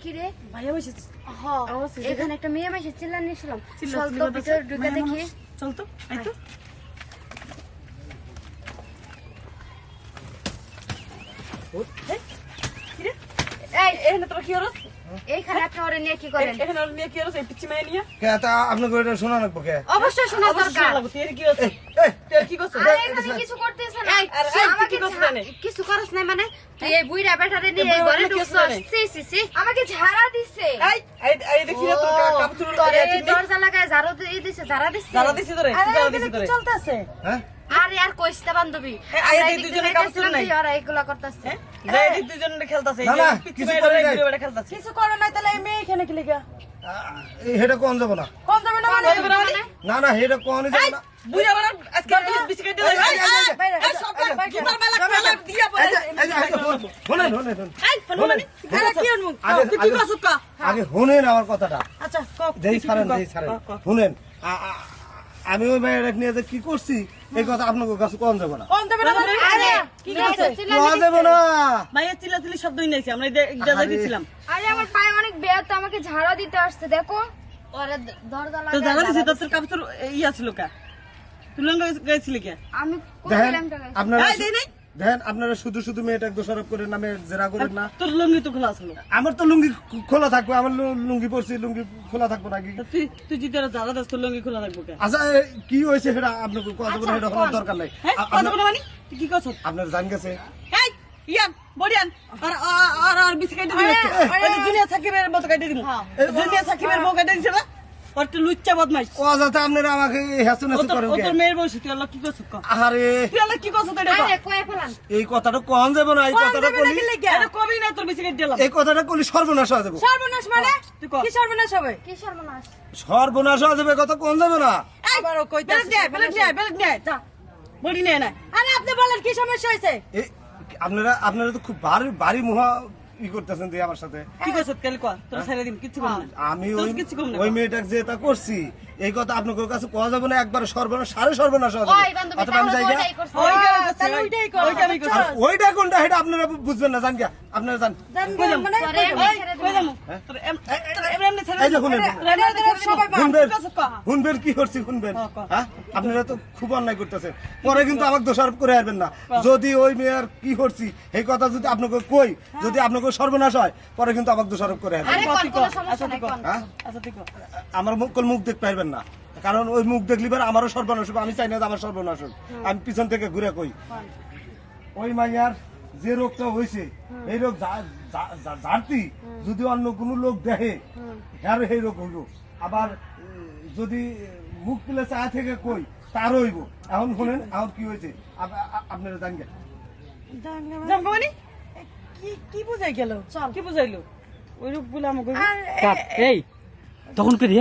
কিরে ভাইয়া বসে এখানে একটা মেয়ে বসে চিল্লাচ্ছিলাম। চল তো ভিতরে ঢুকে দেখি। চল তো আই তো এই এখানে তোরা কি করছ? এইখানে আপনি ওরে নিয়ে কি করেন? এখানে ওর নিয়ে কি করছ? এই পিচ্চি মেয়ে নিয়ে কে তা আপনাকে এটা শোনা লাগবো কে? অবশ্যই শোনা অবশ্যই দরকার। লাগবে। তুই কি করছ? এই তুই কি করছ? আরে এখানে কিছু করতেছ না। আরে সে তুই আমাকে কি করছ জানে? কিছু করছ না মানে তুই এই বুইড়া বেটারে নিয়ে এই ঘরে বুইড়া কি ঢুকছস। জানে? সি সি সি আমাকে ঝাড়া দিছে। এই দেখি না তোর কাপড় তোরে দরজা লাগায় ঝাড়ু দিছে ঝাড়া দিছে। জ্বালা দিছি তোরে আরে জ্বালা এখানে দিছি কি তোরে চলতেছে? হ্যাঁ আরে আর কইস না বান্ধবী। এই আমরা দুই এদিক দুজনে থেকে কাপড় চুল নাই। যাইতেছিলাম, তুই ওরা এগুলা করতেছে। যাই দিক দুজন খেলতাছে না, না, পিচ্চি কিছু মেয়ে করে নাই। ঘুরে খেলতাছে কিছু করে নাই তাহলে এই মেয়ে এখানে কি লেগা এটা কোন যাব না। কোন যাবে না মানে না না এটা কোন যাব না। বুইরা বড় আজকে বিস্কিট দিয়ে এই সব জুতার মেলা খেলা দিয়া পড়ে শুনেন এই ফোন মানে আরে কি হন মুখ তুই কি করছ কা আগে শুনেন আমার কথাটা। আচ্ছা কক যেই ছাড়েন শুনেন আমি ওই মেয়েটা নিয়ে যে কি করছি এই কথা আপনাকে কাছে কোন যাব না। কোন যাবে না মানে আরে কি মেয়ে করছে কোন যাব না। মাইয়া চিল্লাচিল্লি শব্দ হইনাইছে আমরা ইজাজা দিছিলাম আরে আমার পায়ে অনেক ব্যথা, তো আমাকে ঝাড়া দিতে আসছে। দেখো ওরে দরজা তো জানা লাগায় দিছি ঝাড়া তোর কাপড় ইয়া ছিল কা তুই লঙ্গা গেছিলি কে আমি দেখেন কইলাম টাকা আপনারা এই দেই নাই দেখেন আপনারা শুধু শুধু মেয়েটাকে দোষারোপ করে নামে জেরা করেন না। তোর লঙ্গি তো খোলা ছিল আমার তো লুঙ্গি খোলা থাকবে, আমার লুঙ্গি পরছি, লুঙ্গি খোলা থাকবো নাকি? তো তুই যদি তোরা জানা দাস তোর লঙ্গি খোলা রাখবো কে আচ্ছা কি হয়েছে সেটা আপনাকে কথা বলে এটা হওয়ার দরকার নাই। হ্যাঁ কথা বলে মানে তুই কি করছ আপনার জান গেছে এই ইয়ান বড়িয়ান আর বিস্কিট দিয়ে দিস এই দুনিয়া সাকিবের মতো কাটে দিমু দুনিয়া সাকিবের বউ কাটে দিছ না ওর তো লুচ্চা বদমাইশ ও যাতে আপনারা আমাকে হাসুন হাসু করেন ও কে? তোর মেয়ের বয়সী তুই আল্লাহ কি করছ কা আরে তুই আল্লাহ কি করছ তুই আরে কয়ে ফেলান। এই কথাটা কোন যাব না, এই কথাটা কলি এটা কবি না তোর বিস্কিট দিলাম এই কথাটা কলি সর্বনাশ হয়ে যাবে। সর্বনাশ মানে তুই কর কি সর্বনাশ হবে কি সর্বনাশ? সর্বনাশ হয়ে যাবে, কথা কোন যাবে না। আবারও কইতাছে বেলেগ নিয়ে যা বড়ি নিয়ে না আরে আপনি বলেন কি সমস্যা হয়েছে এই আপনারা তো খুব ভারী মুহা ই করতেছেন যে আমার সাথে। কি করছ কাল কর তোর ছেড়ে দিম কিছু কম না আমি তোর ওই কিছু কম না ওই মেয়েটাকে যে তা করছি এই কথা আপনাদের কাছে কোয়া যাবে না, একবার সর্বনাশ সাড়ে সর্বনাশ হয়ে যাবে। ওই বান্ধবী অথবা আমি তাহলে যাই গা। ওটাই করছে। ওই কাম করছে তাহলে ওইটাই কর। ওই কামই করছে ওইটা কোনটা সেটা আপনারা বুঝবেন না, জান গিয়া আপনারা জান। কই যাম মানে তোরে আমি ছেড়ে কই দিলাম। যাম তোর এমনি ছেড়ে এই যে শুনেন সবাই শুনবেন করছ কা শুনবেন কি করছি শুনবেন। হ্যাঁ, কর। হ্যাঁ আপনারা তো খুব অন্যায় করতেছেন, পরে কিন্তু আমাকে দোষারোপ করে আসবেন না। যদি ওই মেয়ের কি করছি এই কথা যদি আপনাকে কই, যদি আপনাকে সর্বনাশ হয় পরে কিন্তু আমাকে দোষারোপ করে আসবেন। আরে কোন কোনো সমস্যা নাই কোন। হ্যাঁ আচ্ছা ঠিক আছে আমার মুখ দেখতে পারবেন না, কারণ ওই মুখ দেখলি পরে আমারও সর্বনাশ হবে। আমি চাই না যে আমার সর্বনাশ হোক। আমি পিছন থেকে ঘুরে কই ওই মাইয়ার যে রোগটা হয়েছে এই রোগ ঝাড়তি যদি অন্য কোনো লোক দেখে হ্যাঁ এই রোগ হইব। আবার যদি মুখ তুলে চা থেকে কই তারও হইব। এখন শুনেন এখন কি হয়েছে আপনারা জানবেন। যাম মানে কি কি বুঝাই গেল কি বুঝাইলো ওই রূপ বলে আমাকে এই তখন কে রে